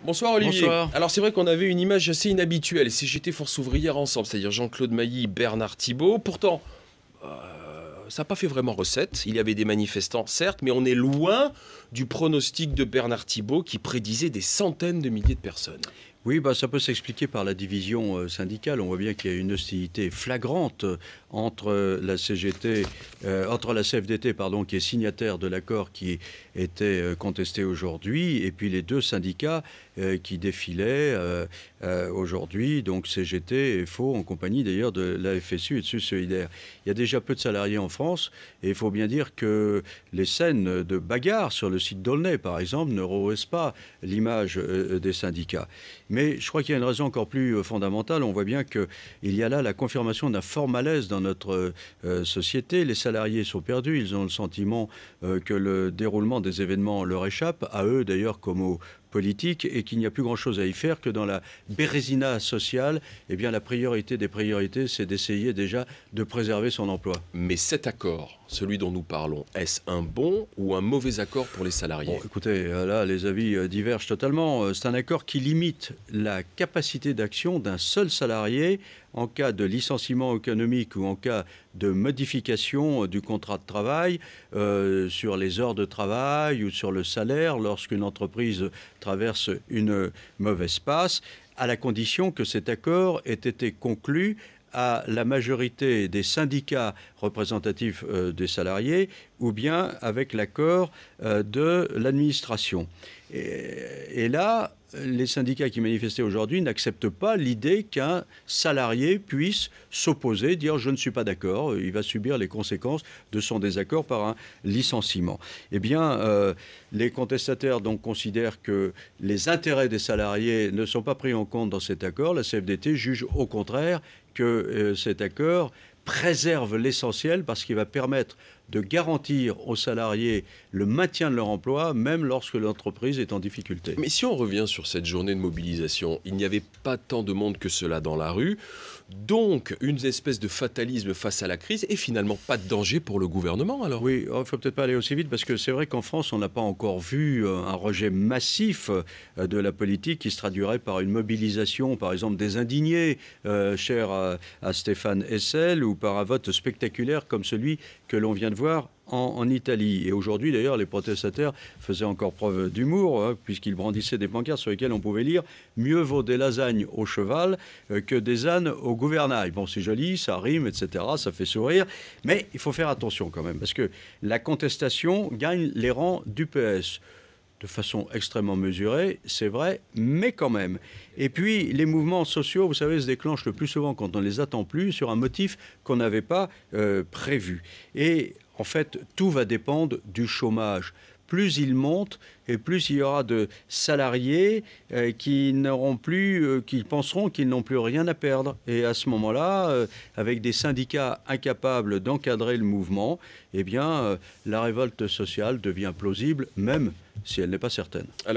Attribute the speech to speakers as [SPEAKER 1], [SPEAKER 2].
[SPEAKER 1] Bonsoir Olivier.
[SPEAKER 2] Bonsoir.
[SPEAKER 1] Alors c'est vrai qu'on avait une image assez inhabituelle, CGT Force Ouvrière ensemble, c'est-à-dire Jean-Claude Mailly, Bernard Thibault. Pourtant, ça n'a pas fait vraiment recette. Il y avait des manifestants, certes, mais on est loin du pronostic de Bernard Thibault qui prédisait des centaines de milliers de personnes.
[SPEAKER 2] Oui, ça peut s'expliquer par la division syndicale. On voit bien qu'il y a une hostilité flagrante entre la CGT, entre la CFDT, pardon, qui est signataire de l'accord qui était contesté aujourd'hui, et puis les deux syndicats qui défilaient aujourd'hui, donc CGT et FO, en compagnie d'ailleurs de la FSU et de SUS Solidaire. Il y a déjà peu de salariés en France, et il faut bien dire que les scènes de bagarre sur le site d'Aulnay, par exemple, ne rehaussent pas l'image des syndicats. Mais je crois qu'il y a une raison encore plus fondamentale. On voit bien qu'il y a là la confirmation d'un fort malaise dans notre société. Les salariés sont perdus. Ils ont le sentiment que le déroulement des événements leur échappe, à eux d'ailleurs comme aux politiques, et qu'il n'y a plus grand-chose à y faire, que dans la bérésina sociale, eh bien, la priorité des priorités, c'est d'essayer déjà de préserver son emploi.
[SPEAKER 1] Mais cet accord, celui dont nous parlons, est-ce un bon ou un mauvais accord pour les salariés?
[SPEAKER 2] Bon, écoutez, là, les avis divergent totalement. C'est un accord qui limite la capacité d'action d'un seul salarié en cas de licenciement économique ou en cas de modification du contrat de travail sur les heures de travail ou sur le salaire lorsqu'une entreprise traverse une mauvaise passe, à la condition que cet accord ait été conclu à la majorité des syndicats représentatifs des salariés ou bien avec l'accord de l'administration. Et là, les syndicats qui manifestaient aujourd'hui n'acceptent pas l'idée qu'un salarié puisse s'opposer, dire « je ne suis pas d'accord », il va subir les conséquences de son désaccord par un licenciement. Eh bien, les contestataires donc considèrent que les intérêts des salariés ne sont pas pris en compte dans cet accord. La CFDT juge au contraire que cet accord préserve l'essentiel parce qu'il va permettre de garantir aux salariés le maintien de leur emploi, même lorsque l'entreprise est en difficulté.
[SPEAKER 1] Mais si on revient sur cette journée de mobilisation, il n'y avait pas tant de monde que cela dans la rue, donc une espèce de fatalisme face à la crise et finalement pas de danger pour le gouvernement alors?
[SPEAKER 2] Oui, il ne faut peut-être pas aller aussi vite parce que c'est vrai qu'en France, on n'a pas encore vu un rejet massif de la politique qui se traduirait par une mobilisation, par exemple, des indignés, chers à Stéphane Hessel, ou par un vote spectaculaire comme celui que l'on vient de voir en Italie. Et aujourd'hui, d'ailleurs, les protestataires faisaient encore preuve d'humour, puisqu'ils brandissaient des pancartes sur lesquelles on pouvait lire « Mieux vaut des lasagnes au cheval que des ânes au gouvernail ». Bon, c'est joli, ça rime, etc., ça fait sourire, mais il faut faire attention quand même, parce que la contestation gagne les rangs du PS. De façon extrêmement mesurée, c'est vrai, mais quand même. Et puis, les mouvements sociaux, vous savez, se déclenchent le plus souvent quand on ne les attend plus, sur un motif qu'on n'avait pas prévu. Et en fait, tout va dépendre du chômage. Plus il monte et plus il y aura de salariés qui penseront qu'ils n'ont plus rien à perdre. Et à ce moment-là, avec des syndicats incapables d'encadrer le mouvement, eh bien, la révolte sociale devient plausible, même si elle n'est pas certaine.
[SPEAKER 1] Alors